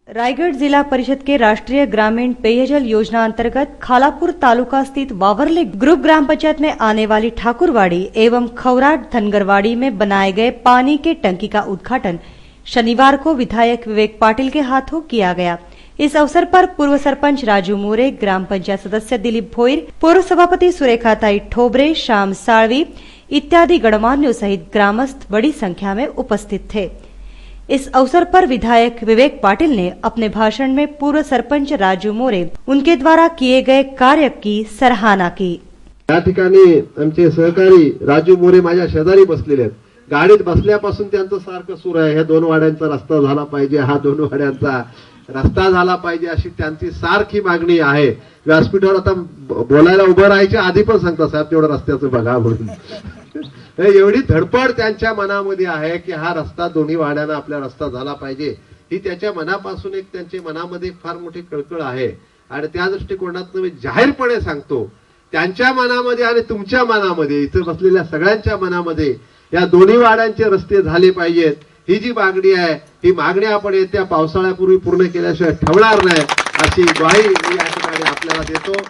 रायगढ़ जिला परिषद के राष्ट्रीय ग्रामीण पेयजल योजना अंतर्गत खालापुर तालुका स्थित वावरले ग्रुप ग्राम पंचायत में आने वाली ठाकुरवाड़ी एवं खौराट धनगरवाड़ी में बनाए गए पानी के टंकी का उद्घाटन शनिवार को विधायक विवेक पाटिल के हाथों किया गया। इस अवसर पर पूर्व सरपंच राजू मोरे, ग्राम पंचायत सदस्य दिलीप भोईर, पूर्व सभापति सुरेखाताई ठोबरे, श्याम साळवी इत्यादि गणमान्यों सहित ग्रामस्थ बड़ी संख्या में उपस्थित थे। इस अवसर पर विधायक विवेक पाटिल ने अपने भाषण में पूर्व सरपंच राजू मोरे उनके द्वारा किए गए कार्य की सराहना की। या ठिकाणी आमचे सहकारी राजू मोरे माझ्या शेजारी बसलेले आहेत। गाडीत बसल्यापासून त्यांचं सारखं सुरू आहे, ह्या दोन वाड्यांचा रस्ता झाला पाहिजे, हा दोन वाड्यांचा रस्ता झाला पाहिजे, अशी त्यांची सारखी मागणी आहे। व्यासपीठावर आता बोलायला उभं राहायच्या आधी पण सांगता साहेब तेवढं रस्त्याचं बघा म्हणून। एवढी धडपड त्यांच्या मनामध्ये आहे की हा रस्ता दोन्ही वाड्यांना आपला रस्ता झाला पाहिजे, ही त्याच्या मनापासून एक त्यांच्या मनामध्ये फार मोठी कळकळ आहे। आणि त्या दृष्टिकोनातून मी जाहीरपणे सांगतो, त्यांच्या मनामध्ये आणि तुमच्या मनामध्ये, इथे बसलेल्या सगळ्यांच्या मनामध्ये या दोन्ही वाड्यांचे रस्ते झाले पाहिजेत, ही जी मागणी आहे ही मागणी आपण येत्या पावसाळ्यापूर्वी पूर्ण केल्याशिवाय ठेवणार नाही, अशी ग्वाही मी या ठिकाणी आपल्याला देतो।